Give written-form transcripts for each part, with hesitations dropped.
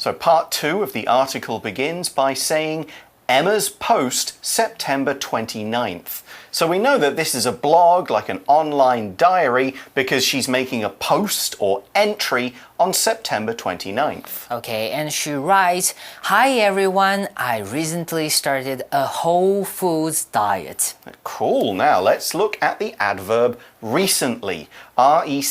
So part 2 of the article begins by saying Emma's post September 29th. So we know that this is a blog, like an online diary, because she's making a post or entry on September 29th. Okay, and she writes, "Hi everyone, I recently started a whole foods diet." Cool. Now let's look at the adverb recently. R-E-C-E-N-T-L-Y,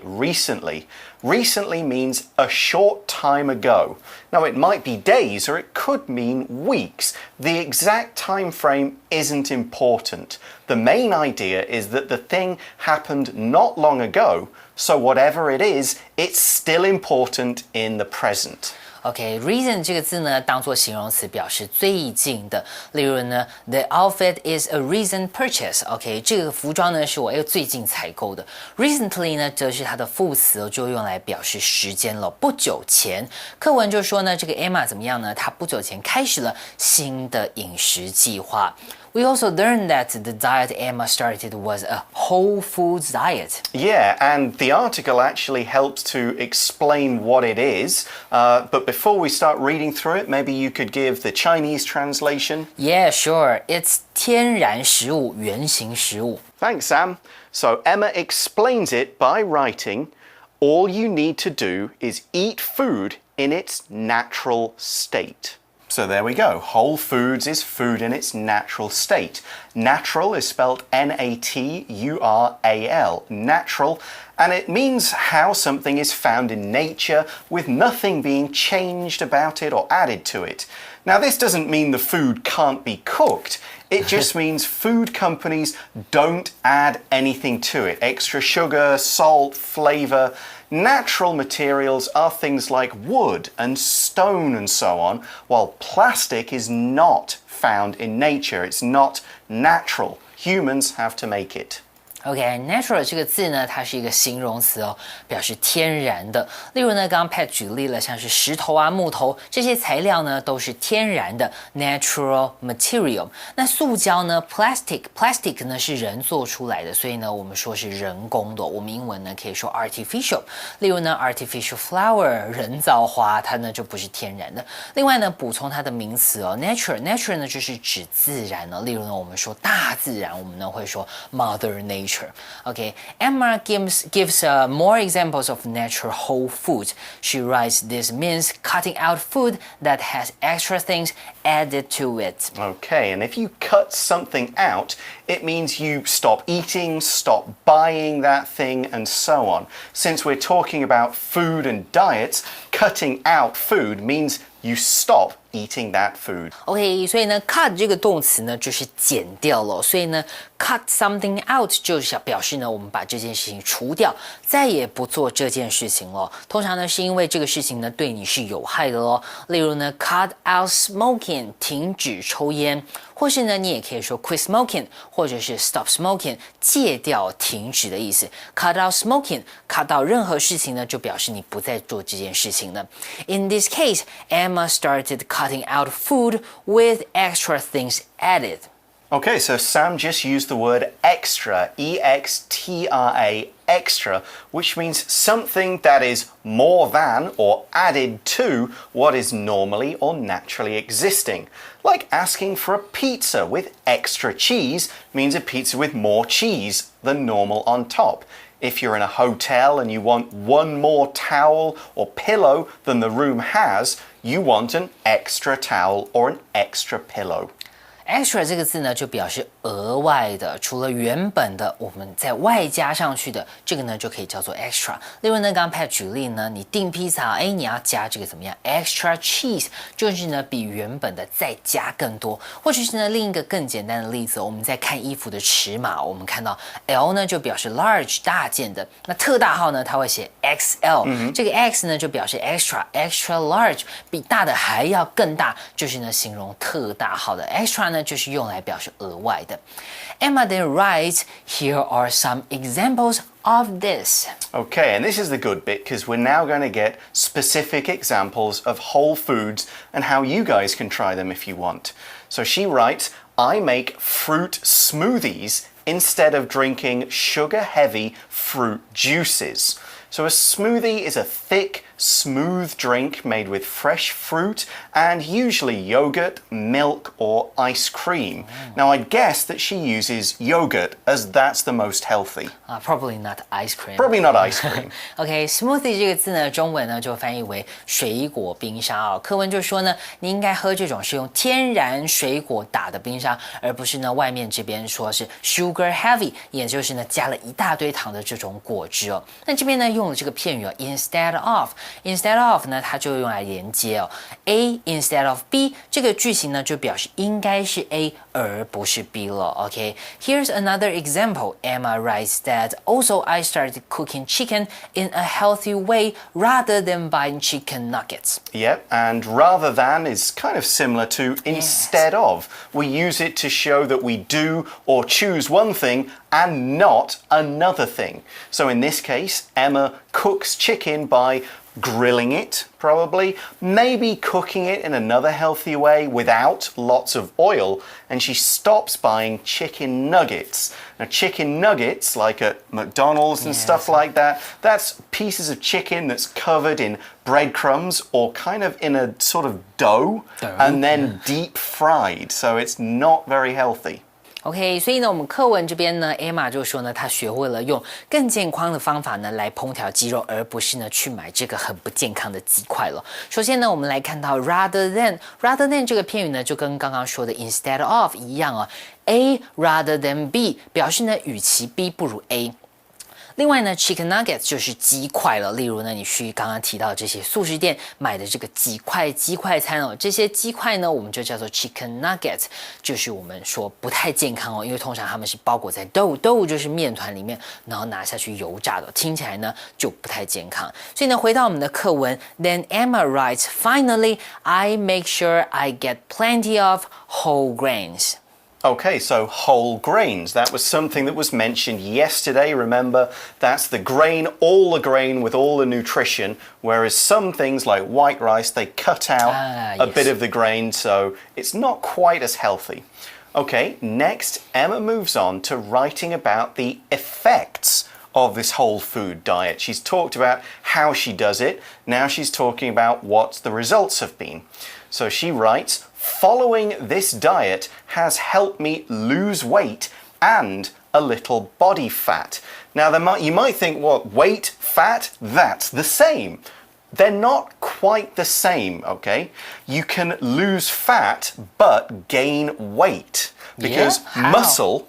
recently. Recently means a short time ago. Now it might be days or it could mean weeks. The exact time frame isn't important. The main idea is that the thing happened not long ago, so whatever it is, it's still important in the present. OK，recent 这个字呢，当做形容词表示最近的。例如呢 ，The outfit is a recent purchase。OK， 这个服装呢是我最近采购的。Recently 呢，则是它的副词就用来表示时间了，不久前。课文就说呢，这个 Emma 怎么样呢？她不久前开始了新的饮食计划。We also learned that the diet Emma started was a whole foods diet. Yeah, and the article actually helps to explain what it is. But before we start reading through it, maybe you could give the Chinese translation. Yeah, sure. It's 天然食物，原型食物。Thanks, Sam. So Emma explains it by writing, all you need to do is eat food in its natural state. So there we go. Whole foods is food in its natural state. Natural is spelled N-A-T-U-R-A-L. Natural. And it means how something is found in nature with nothing being changed about it or added to it. Now, this doesn't mean the food can't be cooked. It just means food companies don't add anything to it. Extra sugar, salt, flavor. Natural materials are things like wood and stone and so on, while plastic is not found in nature. It's not natural. Humans have to make it. OK，natural 这个字呢，它是一个形容词哦，表示天然的。例如呢，刚刚 Pat 举例了，像是石头啊、木头这些材料呢，都是天然的 natural material。那塑胶呢 ，plastic 呢是人做出来的，所以呢，我们说是人工的。我们英文呢可以说 artificial。例如呢 ，artificial flower 人造花，它呢就不是天然的。另外呢，补充它的名词哦 ，nature 呢就是指自然呢。例如呢，我们说大自然，我们呢会说 mother nature。Okay, Emma gives more examples of natural whole food. She writes, this means cutting out food that has extra things added to it. Okay, and if you cut something out, it means you stop eating, stop buying that thing, and so on. Since we're talking about food and diets, cutting out food means you stop eating that food. OK， 所以呢 ，cut 这个动词呢就是剪掉了，所以呢 ，cut something out 就是表示呢我们把这件事情除掉，再也不做这件事情了。通常呢是因为这个事情呢对你是有害的咯。例如呢 ，cut out smoking 停止抽烟，或是呢你也可以说 quit smoking 或者是 stop smoking 戒掉、停止的意思。cut out smoking，cut 到任何事情呢就表示你不再做这件事情了。In this case, Emma started cutting out food with extra things added. Okay, so Sam just used the word extra, E-X-T-R-A, extra, which means something that is more than or added to what is normally or naturally existing. Like asking for a pizza with extra cheese means a pizza with more cheese than normal on top. If you're in a hotel and you want one more towel or pillow than the room has, you want an extra towel or an extra pillow. Extra 这个字呢，就表示额外的，除了原本的，我们再外加上去的，这个呢就可以叫做 extra。例如呢，刚刚 Pat 举例呢，你订披萨，你要加这个怎么样 ？extra cheese， 就是呢比原本的再加更多。或者是呢另一个更简单的例子，我们在看衣服的尺码，我们看到 L 呢就表示 large 大件的，那特大号呢它会写 XL，这个 X 呢就表示 extra large， 比大的还要更大，就是呢形容特大号的 extra 呢。就是用来表示额外的。Emma then writes, here are some examples of this. Okay, and this is the good bit because we're now going to get specific examples of whole foods and how you guys can try them if you want. So she writes, I make fruit smoothies instead of drinking sugar-heavy fruit juices. So a smoothie is a thick, smooth drink made with fresh fruit and usually yogurt, milk, or ice cream. Now, I'd guess that she uses yogurt as that's the most healthy. Probably not ice cream. Probably not ice cream. OK, smoothie 这个字呢，中文呢就翻译为水果冰沙哦。课文就说呢，你应该喝这种是用天然水果打的冰沙，而不是呢外面这边说是 sugar heavy， 也就是呢加了一大堆糖的这种果汁哦。那这边呢用了这个片语哦 ，instead of。instead of 呢，它就用来连接哦 ，A instead of B 这个句型呢就表示应该是 A 而不是 B 了。OK，here's another example. Emma writes that also I started cooking chicken in a healthy way rather than buying chicken nuggets. Yep, and rather than is kind of similar to instead of. We use it to show that we do or choose one thing and not another thing. So in this case, Emma cooks chicken by grilling it, probably, maybe cooking it in another healthy way without lots of oil, and she stops buying chicken nuggets. Now, chicken nuggets, like at McDonald's and stuff like that, that's pieces of chicken that's covered in breadcrumbs or kind of in a sort of dough and then deep fried, so it's not very healthy. OK， 所以呢，我们课文这边呢 ，Emma 就说呢，她学会了用更健康的方法呢来烹调鸡肉，而不是呢去买这个很不健康的鸡块了。首先呢，我们来看到 rather than 这个片语呢，就跟刚刚说的 instead of 一样啊 ，A rather than B 表示呢，与其 B 不如 A。另外呢 ，chicken nuggets 就是鸡块了。例如呢，你去刚刚提到这些素食店买的这个鸡块餐哦，这些鸡块呢，我们就叫做 chicken nuggets， 就是我们说不太健康哦，因为通常它们是包裹在豆就是面团里面，然后拿下去油炸的，听起来呢就不太健康。所以呢，回到我们的课文 ，Then Emma writes, "Finally, I make sure I get plenty of whole grains." Okay, so whole grains. That was something that was mentioned yesterday. Remember, that's the grain with all the nutrition, whereas some things like white rice, they cut out a bit of the grain, so it's not quite as healthy. Okay, next, Emma moves on to writing about the effects of this whole food diet. She's talked about how she does it. Now she's talking about what the results have been. So she writes, following this diet has helped me lose weight and a little body fat. Now, you might think, well, weight, fat, that's the same. They're not quite the same, okay? You can lose fat but gain weight because muscle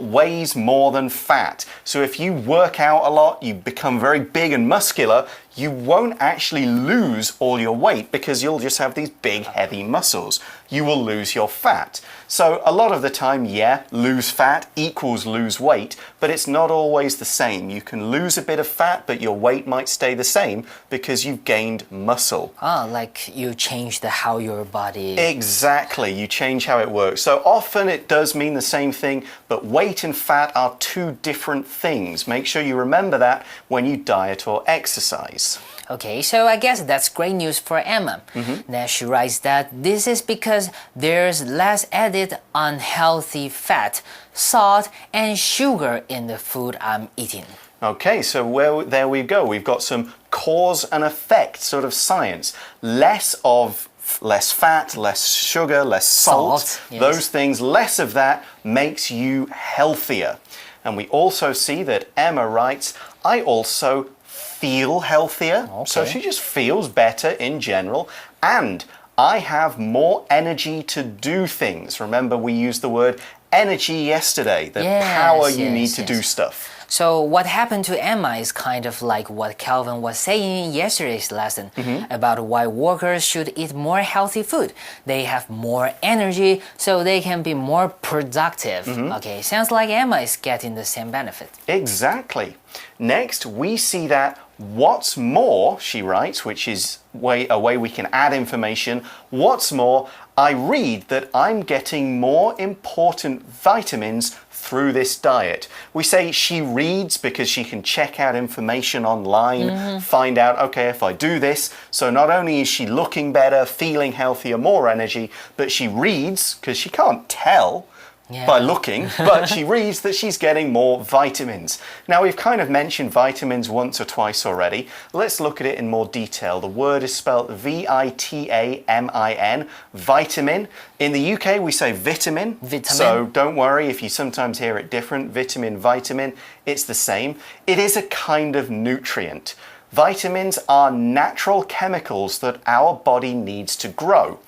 weighs more than fat. So if you work out a lot, you become very big and muscular, you won't actually lose all your weight because you'll just have these big, heavy muscles. You will lose your fat. So a lot of the time, yeah, lose fat equals lose weight, but it's not always the same. You can lose a bit of fat, but your weight might stay the same because you've gained muscle. Like you changed how your body... Exactly, you change how it works. So often it does mean the same thing, but weight and fat are two different things. Make sure you remember that when you diet or exercise. Okay, so I guess that's great news for Emma. Now she writes that this is because there's less added unhealthy fat, salt, and sugar in the food I'm eating. Okay, so there we go. We've got some cause and effect sort of science. Less fat, less sugar, less salt. Yes. Those things, less of that makes you healthier. And we also see that Emma writes, I also feel healthier. Okay. So she just feels better in general. And I have more energy to do things. Remember, we used the word energy yesterday, the power you need to do stuff. So what happened to Emma is kind of like what Calvin was saying in yesterday's lesson about why workers should eat more healthy food. They have more energy, so they can be more productive. Okay, sounds like Emma is getting the same benefit. Exactly. Next, we see that what's more, she writes, which is a way we can add information. What's more, I read that I'm getting more important vitamins through this diet. We say she reads because she can check out information online, find out, okay, if I do this, so not only is she looking better, feeling healthier, more energy, but she reads because she can't tell, by looking, but she reads that she's getting more vitamins. Now, we've kind of mentioned vitamins once or twice already. Let's look at it in more detail. The word is spelled V-I-T-A-M-I-N, vitamin. In the UK, we say vitamin. So don't worry if you sometimes hear it different. Vitamin, it's the same. It is a kind of nutrient. Vitamins are natural chemicals that our body needs to grow.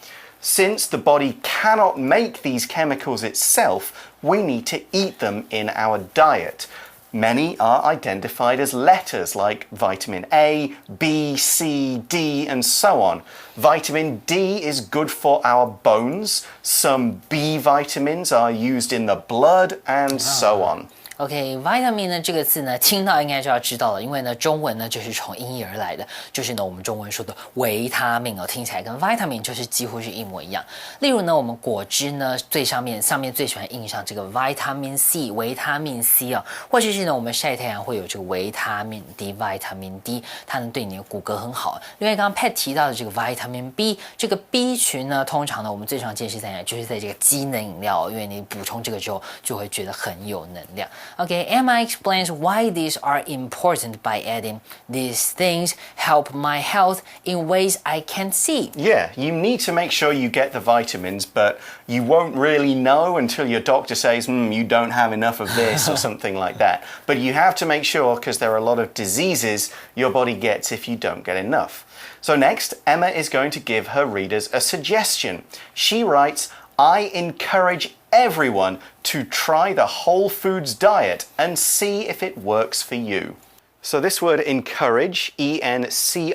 Since the body cannot make these chemicals itself, we need to eat them in our diet. Many are identified as letters like vitamin A, B, C, D, and so on. Vitamin D is good for our bones. Some B vitamins are used in the blood, and so on. OK，vitamin 呢这个字呢，听到应该就要知道了，因为呢中文呢就是从音译而来的，就是呢我们中文说的维他命哦，听起来跟 vitamin 就是几乎是一模一样。例如呢，我们果汁呢上面最喜欢印上这个 vitamin C， 维他命 C 啊，或者是呢我们晒太阳会有这个维他命 D，vitamin D， 它能对你的骨骼很好。另外刚刚 Pat 提到的这个 vitamin B， 这个 B 群呢，通常呢我们最常见是在哪？就是在这个机能饮料，因为你补充这个之后就会觉得很有能量。Okay, Emma explains why these are important by adding, "These things help my health in ways I can't see." Yeah, you need to make sure you get the vitamins, but you won't really know until your doctor says, you don't have enough of this or something like that. But you have to make sure because there are a lot of diseases your body gets if you don't get enough. So next, Emma is going to give her readers a suggestion. She writes, I encourage everyone to try the whole foods diet and see if it works for you. So this word encourage, E-N-C-O-U-R-A-G-E,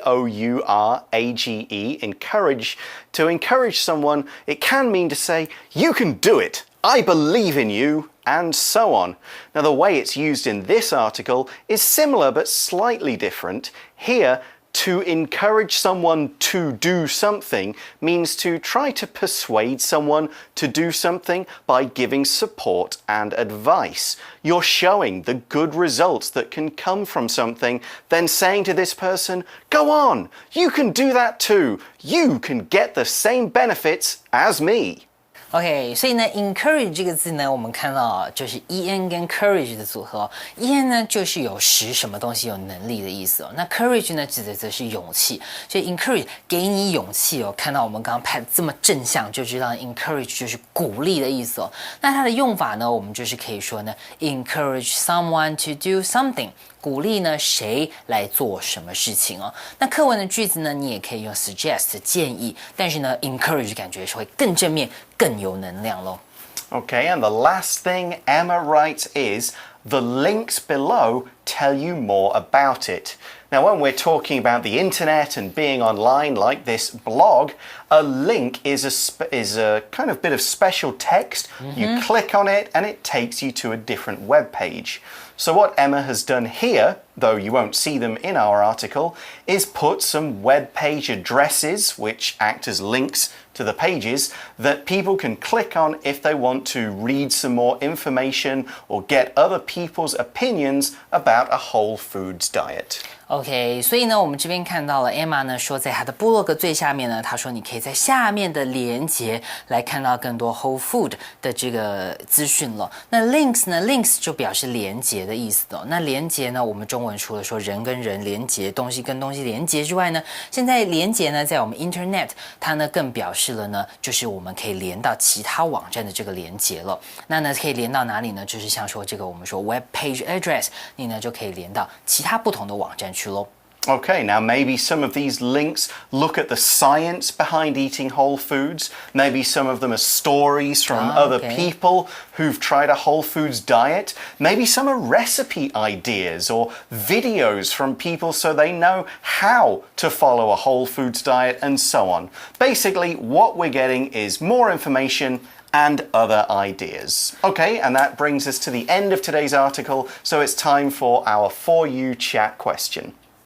encourage, to encourage someone, it can mean to say, you can do it, I believe in you, and so on. Now the way it's used in this article is similar but slightly different. Here, to encourage someone to do something means to try to persuade someone to do something by giving support and advice. You're showing the good results that can come from something, then saying to this person, go on, you can do that too. You can get the same benefits as me. OK， 所以呢 ，encourage 这个字呢，我们看到啊，就是 en 跟 courage 的组合。en 呢就是有使什么东西有能力的意思哦。那 courage 呢指的则是勇气，所以 encourage 给你勇气哦。看到我们刚刚拍这么正向，就知道 encourage 就是鼓励的意思哦。那它的用法呢，我们就是可以说呢 ，encourage someone to do something。鼓励呢谁来做什么事情哦？那课文的句子呢，你也可以用 suggest 建议，但是呢 encourage 感觉是会更正面、更有能量咯。Okay, and the last thing Emma writes is, the links below tell you more about it. Now, when we're talking about the internet and being online like this blog, a link is a kind of bit of special text. You click on it and it takes you to a different web page. So what Emma has done here, though you won't see them in our article, is put some web page addresses, which act as links to the pages, that people can click on if they want to read some more information or get other people's opinions about a whole foods diet. OK， 所以呢，我们这边看到了 Emma 呢说，在她的部落格最下面呢，她说你可以在下面的连结来看到更多 Whole Food 的这个资讯了。那 links 呢 ，links 就表示连结的意思的。那连结呢，我们中文除了说人跟人连结，东西跟东西连结之外呢，现在连结呢，在我们 Internet 它呢更表示了呢，就是我们可以连到其他网站的这个连结了。那呢可以连到哪里呢？就是像说这个我们说 web page address， 你呢就可以连到其他不同的网站去咯。Okay, now maybe some of these links look at the science behind eating whole foods. Maybe some of them are stories from other people who've tried a whole foods diet. Maybe some are recipe ideas or videos from people so they know how to follow a whole foods diet and so on. Basically, what we're getting is more information and other ideas. Okay, and that brings us to the end of today's article, so it's time for our For You chat question.